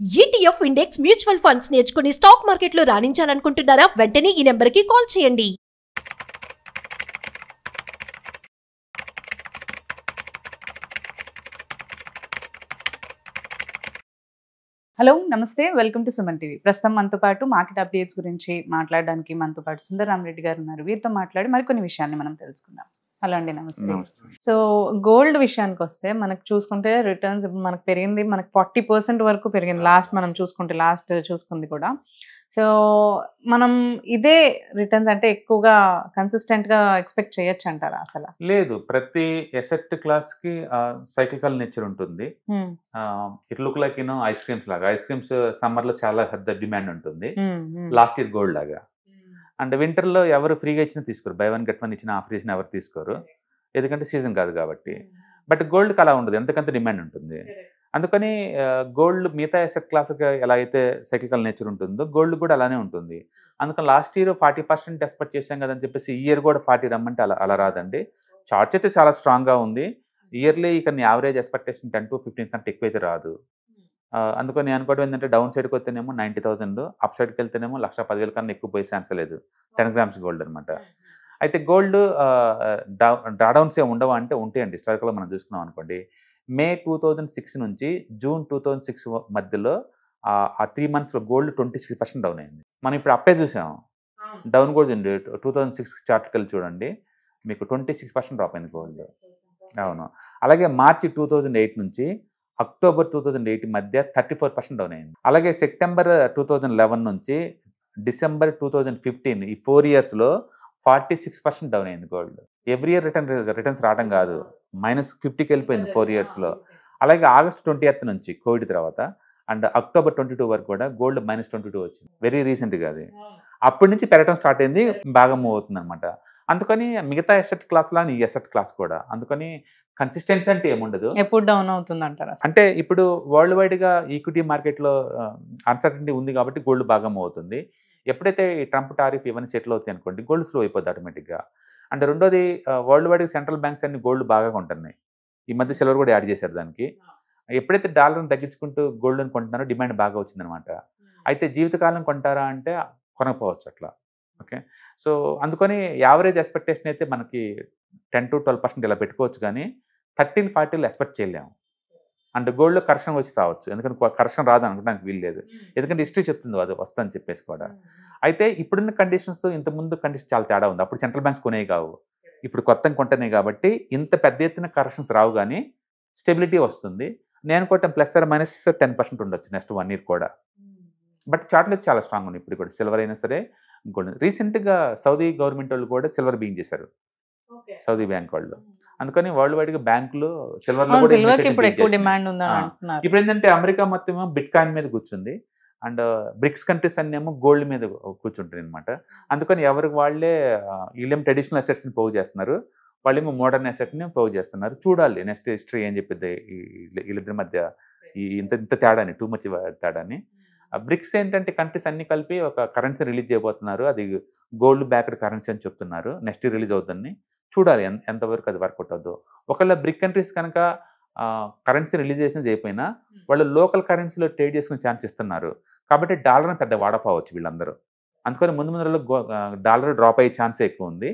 ETF index mutual funds నేర్చుకుని stock మార్కెట్లో రాణించాలనుకుంటున్నారా? వెంటనే ఈ నెంబర్కి కాల్ చేయండి. హలో నమస్తే, వెల్కమ్ టు సుమన్ టీవీ. ప్రస్తుతం మనతో పాటు మార్కెట్ అప్డేట్స్ గురించి మాట్లాడడానికి మనతో పాటు సుందరరామరెడ్డి గారు ఉన్నారు. వీరితో మాట్లాడి మరికొన్ని విషయాన్ని మనం తెలుసుకుందాం. హలో అండి, నమస్తే. సో గోల్డ్ విషయానికి వస్తే మనకు చూసుకుంటే రిటర్న్స్ మనకు పెరిగింది, మనకు 40% వరకు పెరిగింది లాస్ట్ మనం చూసుకుంటే, లాస్ట్ చూసుకుంది కూడా. సో మనం ఇదే రిటర్న్స్ అంటే ఎక్కువగా కన్సిస్టెంట్ గా ఎక్స్పెక్ట్ చేయొచ్చు అంటారా? అసలు లేదు, ప్రతి ఎసెట్ క్లాస్ కి సైక్లికల్ నేచర్ ఉంటుంది. It look like ice creams లాగా. ఐస్ క్రీమ్స్ సమ్మర్ లో చాలా పెద్ద డిమాండ్ ఉంటుంది, లాస్ట్ ఇయర్ గోల్డ్ లాగా. అండ్ వింటర్ లో ఎవరు ఫ్రీగా ఇచ్చినా తీసుకోరు, బై వన్ గెట్ వన్ ఇచ్చిన ఆఫర్ ఇచ్చిన ఎవరు తీసుకోరు, ఎందుకంటే సీజన్ కాదు కాబట్టి. బట్ గోల్డ్కి అలా ఉండదు, ఎంతకంత డిమాండ్ ఉంటుంది. అందుకని గోల్డ్ మిగతా ఎసెట్ క్లాస్కి ఎలా అయితే సైక్లికల్ నేచర్ ఉంటుందో గోల్డ్ కూడా అలానే ఉంటుంది. అందుకని లాస్ట్ ఇయర్ 40% ఎక్స్పెక్ట్ చేశాం కదని చెప్పేసి ఈ ఇయర్ కూడా 40 రమ్మంటే అలా రాదండి. చార్ట్స్ అయితే చాలా స్ట్రాంగ్గా ఉంది. ఇయర్లీ ఇక్కడ యావరేజ్ ఎక్స్పెక్టేషన్ 10 to 15 కంటే ఎక్కువైతే రాదు. అందుకని నేను అనుకోవడం ఏంటంటే డౌన్ సైడ్కి వస్తేనేమో 90,000, అప్ సైడ్కి వెళ్తేనేమో 1,10,000 కన్నా ఎక్కువ పోయే ఛాన్స్ లేదు. 10 grams గోల్డ్ అనమాట. అయితే గోల్డ్ డ్రాడౌన్స్ ఏమి ఉండవా అంటే ఉంటాయండి. హిస్టారికల్గా మనం చూసుకున్నాం అనుకోండి, మే 2006 నుంచి జూన్ 2006 మధ్యలో ఆ 3 monthsలో గోల్డ్ 26% డౌన్ అయింది. మనం ఇప్పుడు అప్పే చూసాం, డౌన్ కూడా ఉంది. 2006 చార్ట్కి వెళ్ళి చూడండి, మీకు 26% డ్రాప్ అయింది గోల్డ్. అవును. అలాగే మార్చి 2008 నుంచి అక్టోబర్ 2008 మధ్య 34% డౌన్ అయింది. అలాగే సెప్టెంబర్ 2011 నుంచి డిసెంబర్ 2015 ఈ 4 yearsలో 46% డౌన్ అయింది గోల్డ్. ఎవ్రీ ఇయర్ రిటర్న్స్ రావడం కాదు, -50కి వెళ్ళిపోయింది 4 yearsలో. అలాగే ఆగస్ట్ 20th నుంచి కోవిడ్ తర్వాత అండ్ అక్టోబర్ 22 వరకు కూడా గోల్డ్ -22 వచ్చింది, వెరీ రీసెంట్గా. అది అప్పటి నుంచి పెరగడం స్టార్ట్ అయింది, బాగా మూవ్ అవుతుంది అనమాట. అందుకని మిగతా ఎసెట్ క్లాస్లా ఈ ఎసెట్ క్లాస్ కూడా, అందుకని కన్సిస్టెన్సీ అంటే ఏముండదు, ఎప్పుడు డౌన్ అవుతుంది అంటారా? అంటే ఇప్పుడు వరల్డ్ వైడ్గా ఈక్విటీ మార్కెట్లో అన్సర్టనిటీ ఉంది కాబట్టి గోల్డ్ బాగా మూవ్ అవుతుంది. ఎప్పుడైతే ఈ ట్రంప్ టారిఫ్ ఇవన్నీ సెటిల్ అవుతాయి అనుకోండి, గోల్డ్ స్లో అయిపోద్ది ఆటోమేటిక్గా. అండ్ రెండోది, వరల్డ్ వైడ్గా సెంట్రల్ బ్యాంక్స్ అన్ని గోల్డ్ బాగా కొంటున్నాయి. ఈ మధ్య సిల్వర్ కూడా యాడ్ చేశారు దానికి. ఎప్పుడైతే డాలర్ని తగ్గించుకుంటూ గోల్డ్ని కొంటున్నారో డిమాండ్ బాగా వచ్చిందనమాట. అయితే జీవితకాలం కొంటారా అంటే కొనకపోవచ్చు అట్లా. ఓకే, సో అందుకని యావరేజ్ ఎక్స్పెక్టేషన్ అయితే మనకి 10 to 12% ఇలా పెట్టుకోవచ్చు, కానీ 13-40 ఎక్స్పెక్ట్ చేయలేము. అండ్ గోల్డ్లో కరెక్షన్ వచ్చి రావచ్చు, ఎందుకంటే కరెక్షన్ రాదు అనుకోవడానికి వీలు లేదు, ఎందుకంటే హిస్టరీ చెప్తుంది అది వస్తుందని చెప్పేసి కూడా. అయితే ఇప్పుడున్న కండిషన్స్ ఇంతకుముందు కండిషన్ చాలా తేడా ఉంది. అప్పుడు సెంట్రల్ బ్యాంక్స్ కొనేవి కావు, ఇప్పుడు కొత్తగా కొంటున్నాయి కాబట్టి ఇంత పెద్ద ఎత్తున కరెక్షన్స్ రావు, కానీ స్టెబిలిటీ వస్తుంది. నేను కొట్టాను +or-10% ఉండొచ్చు నెక్స్ట్ 1 year కూడా. బట్ చార్ట్లు అయితే చాలా స్ట్రాంగ్ ఉన్నాయి ఇప్పుడు కూడా, సిల్వర్ అయినా సరే గోల్డ్. రీసెంట్గా సౌదీ గవర్నమెంట్ వాళ్ళు కూడా సిల్వర్ బీయింగ్ చేశారు, సౌదీ బ్యాంక్ వాళ్ళు. అందుకని వరల్డ్ వైడ్గా బ్యాంకులు సిల్వర్లో కూడా ఇప్పుడు ఏంటంటే అమెరికా మొత్తం బిట్ కాయిన్ మీద కూర్చుంది, అండ్ బ్రిక్స్ కంట్రీస్ అన్నేమో గోల్డ్ మీద కూర్చుంటాయి అనమాట. అందుకని ఎవరికి వాళ్ళే వీళ్ళేమో ట్రెడిషనల్ అసెట్స్ని పోగు చేస్తున్నారు, వాళ్ళేమో మోడర్న్ అసెట్ని పోగు చేస్తున్నారు. చూడాలి నెక్స్ట్ హిస్టరీ ఏం చెప్పిద్ది వీళ్ళిద్దరి మధ్య ఇంత తేడాని, టూ మచ్ తేడాని. బ్రిక్స్ ఏంటంటే కంట్రీస్ అన్ని కలిపి ఒక కరెన్సీ రిలీజ్ చేయబోతున్నారు, అది గోల్డ్ బ్యాక్డ్ కరెన్సీ అని చెప్తున్నారు. నెక్స్ట్ రిలీజ్ అవుతుందని చూడాలి ఎంతవరకు అది వర్కౌట్ అవుతుందో. ఒకవేళ బ్రిక్ కంట్రీస్ కనుక కరెన్సీ రిలీజేషన్ చేయకపోయినా వాళ్ళు లోకల్ కరెన్సీలో ట్రేడ్ చేసుకునే ఛాన్స్ ఇస్తున్నారు, కాబట్టి డాలర్ని పెద్ద వాడపోవచ్చు వీళ్ళందరూ. అందుకని ముందు డాలర్ డ్రాప్ అయ్యే ఛాన్సే ఎక్కువ ఉంది.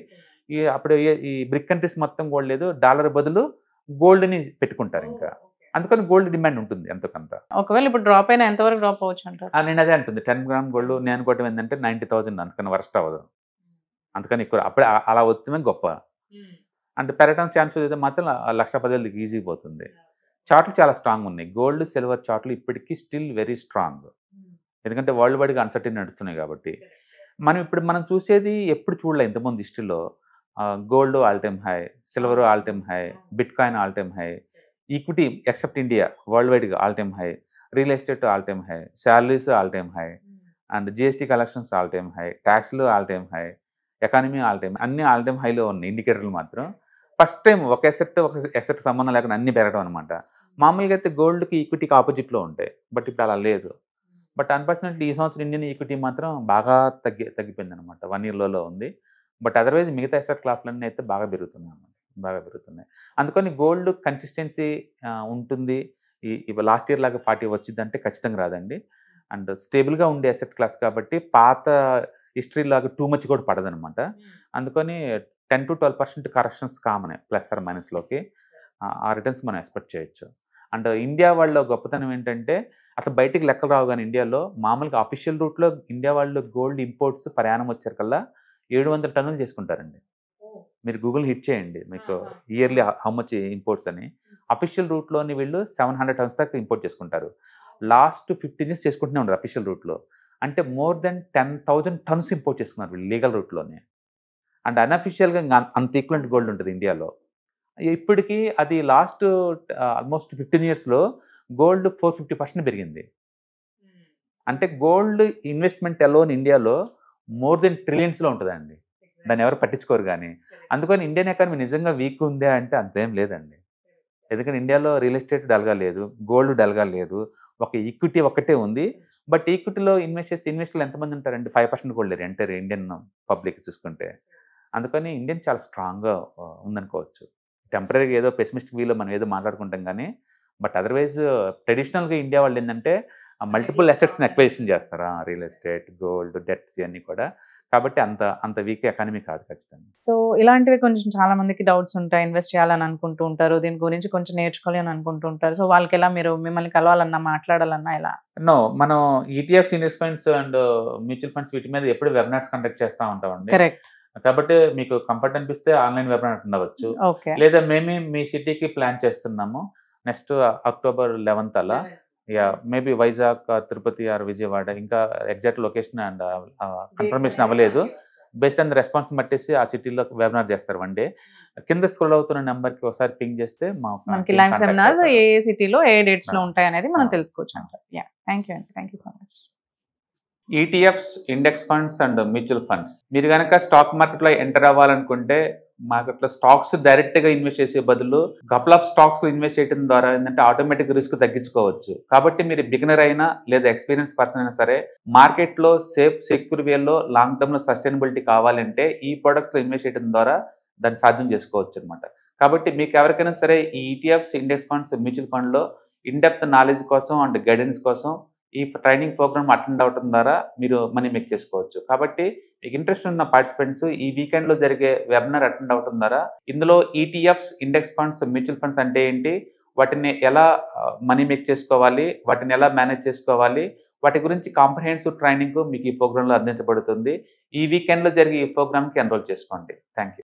అప్పుడు ఈ బ్రిక్ కంట్రీస్ మొత్తం గోల్డ్ లేదు, డాలర్ బదులు గోల్డ్ని పెట్టుకుంటారు ఇంకా. అందుకని గోల్డ్ డిమాండ్ ఉంటుంది ఎంతకంత. ఒకవేళ ఇప్పుడు డ్రాప్ అయినా ఎంతవరకు డ్రాప్ అవ్వచ్చు అంటారు? నేను అదే అంటుంది, 10 gram గోల్డ్ నేను అనుకోవటం ఏంటంటే 90,000, అందుకని వర్స్ట్ అవ్వదు. అందుకని ఎక్కువ అప్పుడే అలా వస్తేనే గొప్ప. అంటే పెరగడం ఛాన్స్ అయితే మాత్రం 1,10,000 ఈజీ పోతుంది. చార్ట్లు చాలా స్ట్రాంగ్ ఉన్నాయి, గోల్డ్ సిల్వర్ చార్ట్లు ఇప్పటికీ స్టిల్ వెరీ స్ట్రాంగ్, ఎందుకంటే వరల్డ్ వైడ్గా అన్సర్టైన్ నడుస్తున్నాయి కాబట్టి. మనం చూసేది ఎప్పుడు చూడలే ఇంతకుముందు హిస్టరీలో, gold all time high, silver all time high, bitcoin all time high, equity except India world వైడ్గా all time high, real estate all time high, salaries all time high, and GST collections all time high, ట్యాక్స్లు all time high, economy all time, అన్ని all time హైలో ఉన్నాయి. ఇండికేటర్లు మాత్రం first time ఒక asset సంబంధం లేకుండా అన్ని పెరగడం అనమాట. మామూలుగా అయితే గోల్డ్కి ఈక్విటీకి ఆపోజిట్లో ఉంటాయి, బట్ ఇప్పుడు అలా లేదు. బట్ అన్ఫార్చునేట్లీ ఈ సంవత్సరం ఇండియన్ ఈక్విటీ మాత్రం బాగా తగ్గిపోయింది అనమాట, 1 yearలో ఉంది. బట్ అదర్వైజ్ మిగతా ఎసెట్ క్లాసులన్నీ అయితే బాగా పెరుగుతున్నాయి అన్నమాట, బాగా పెరుగుతున్నాయి. అందుకని గోల్డ్ కన్సిస్టెన్సీ ఉంటుంది, లాస్ట్ ఇయర్ లాగా 40 వచ్చిందంటే ఖచ్చితంగా రాదండి. అండ్ స్టేబుల్గా ఉండే అసెట్ క్లాస్ కాబట్టి పాత హిస్టరీ లాగా టూ మచ్ కూడా పడదనమాట. అందుకని 10 to 12% కరెక్షన్స్ కామనే ప్లస్ ఆర్ మైనస్లోకి. ఆ రిటర్న్స్ మనం ఎక్స్పెక్ట్ చేయొచ్చు. అండ్ ఇండియా వాళ్ళ గొప్పతనం ఏంటంటే అసలు బయటికి లెక్కలు రావు, కానీ ఇండియాలో మామూలుగా అఫీషియల్ రూట్లో ఇండియా వాళ్ళు గోల్డ్ ఇంపోర్ట్స్ ప్రయాణం వచ్చారికల్లా 700 టన్నులు చేసుకుంటారండి. మీరు గూగుల్ హిట్ చేయండి, మీకు ఇయర్లీ హౌ మచ్ ఇంపోర్ట్స్ అని. అఫీషియల్ రూట్లోని వీళ్ళు 700 టన్స్ దాకా ఇంపోర్ట్ చేసుకుంటారు. లాస్ట్ 15 years చేసుకుంటూనే ఉంటారు అఫీషియల్ రూట్లో. అంటే మోర్ దెన్ 10,000 టన్స్ ఇంపోర్ట్ చేసుకున్నారు వీళ్ళు లీగల్ రూట్లోనే. అండ్ అన్అఫీషియల్గా అంత ఈక్వలెంట్ గోల్డ్ ఉంటుంది ఇండియాలో. ఇప్పటికీ అది లాస్ట్ ఆల్మోస్ట్ 15 yearsలో గోల్డ్ 450% పెరిగింది. అంటే గోల్డ్ ఇన్వెస్ట్మెంట్ అలోన్ ఇండియాలో మోర్ దెన్ ట్రిలియన్స్లో ఉంటుందండి. దాన్ని ఎవరు పట్టించుకోరు. కానీ అందుకని ఇండియన్ ఎకానమీ నిజంగా వీక్ ఉందా అంటే అంతేం లేదండి. ఎందుకంటే ఇండియాలో రియల్ ఎస్టేట్ డల్గా లేదు, గోల్డ్ డల్గా లేదు, ఒక ఈక్విటీ ఒక్కటే ఉంది. బట్ ఈక్విటీలో ఇన్వెస్టర్లు ఎంతమంది ఉంటారండి? 5% కూడా లేరు ఎంటర్ ఇండియన్ పబ్లిక్ చూసుకుంటే. అందుకని ఇండియన్ చాలా స్ట్రాంగ్గా ఉందనుకోవచ్చు. టెంపరీగా ఏదో పెసిమిస్టిక్ వీలో మనం ఏదో మాట్లాడుకుంటాం కానీ, బట్ అదర్వైజ్ ట్రెడిషనల్గా ఇండియా వాళ్ళు ఏంటంటే మల్టిపుల్ అసెట్స్ని అక్వైజేషన్ చేస్తారా, రియల్ ఎస్టేట్, గోల్డ్, డెట్స్ ఇవన్నీ కూడా. కాబట్టి అంత వీక్ ఎకానమీ కాదు ఖచ్చితంగా. సో ఇలాంటివి కొంచెం చాలా మందికి డౌట్స్ ఉంటాయి, ఇన్వెస్ట్ చేయాలని అనుకుంటూ ఉంటారు, దీని గురించి కొంచెం నేర్చుకోవాలి అని అనుకుంటూ ఉంటారు. సో వాళ్ళకి ఎలా మీరు మిమ్మల్ని కలవాలన్నా మాట్లాడాలన్నా ఎలా? మనం ETFs, index funds and mutual funds వీటి మీద ఎప్పుడు వెబినార్స్ కండక్ట్ చేస్తూ ఉంటామండి. కరెక్ట్. కాబట్టి మీకు కంఫర్ట్ అనిపిస్తే ఆన్లైన్ వెబినార్ ఉండవచ్చు, లేదా మేమే మీ సిటీకి ప్లాన్ చేస్తున్నాము నెక్స్ట్ October 11th అలా. మేబీ వైజాగ్, తిరుపతి ఆర్ విజయవాడ, ఇంకా ఎగ్జాక్ట్ లొకేషన్ అండ్ కన్ఫర్మేషన్ అవ్వలేదు. బేస్డ్ ఆన్ ద రెస్పాన్స్ బట్టేసి ఆ సిటీలో వెబినార్ చేస్తారు 1 day. కింద స్క్రోల్ అవుతున్న నెంబర్కి ఒకసారి పింగ్ చేస్తే మనకి లైవ్ సెమినార్స్ ఏ సిటీలో ఏ డేట్స్ లో ఉంటాయి అనేది మనం తెలుసుకోవచ్చు అంటారు. థ్యాంక్ యూ అండి, thank you so much. ETFs, index funds and mutual funds. మీరు కనుక స్టాక్ మార్కెట్లో ఎంటర్ అవ్వాలనుకుంటే మార్కెట్లో స్టాక్స్ డైరెక్ట్గా ఇన్వెస్ట్ చేసే బదులు కపుల్ ఆఫ్ స్టాక్స్లో ఇన్వెస్ట్ చేయడం ద్వారా ఏంటంటే ఆటోమేటిక్ రిస్క్ తగ్గించుకోవచ్చు. కాబట్టి మీరు బిగినర్ అయినా లేదా ఎక్స్పీరియన్స్ పర్సన్ అయినా సరే మార్కెట్లో సేఫ్ సెక్యూర్ వేలో లాంగ్ టర్మ్లో సస్టైనబిలిటీ కావాలంటే ఈ ప్రొడక్ట్స్లో ఇన్వెస్ట్ చేయడం ద్వారా దాన్ని సాధ్యం చేసుకోవచ్చు అనమాట. కాబట్టి మీకు ఎవరికైనా సరే ఈ ఈటీఎఫ్స్, ఇండెక్స్ ఫండ్స్, మ్యూచువల్ ఫండ్లో ఇన్డెప్త్ నాలెడ్జ్ కోసం అండ్ గైడెన్స్ కోసం ఈ ట్రైనింగ్ ప్రోగ్రామ్ అటెండ్ అవడం ద్వారా మీరు మనీ మేక్ చేసుకోవచ్చు. కాబట్టి మీకు ఇంట్రెస్ట్ ఉన్న పార్టిసిపెంట్స్ ఈ వీకెండ్లో జరిగే వెబినార్ అటెండ్ అవడం ద్వారా ఇందులో ETFs, index funds, mutual funds అంటే ఏంటి, వాటిని ఎలా మనీ మేక్ చేసుకోవాలి, వాటిని ఎలా మేనేజ్ చేసుకోవాలి, వాటి గురించి కాంప్రహెన్సివ్ ట్రైనింగ్ మీకు ఈ ప్రోగ్రాంలో అందించబడుతుంది. ఈ వీకెండ్లో జరిగే ఈ ప్రోగ్రామ్కి ఎన్రోల్ చేసుకోండి. Thank you.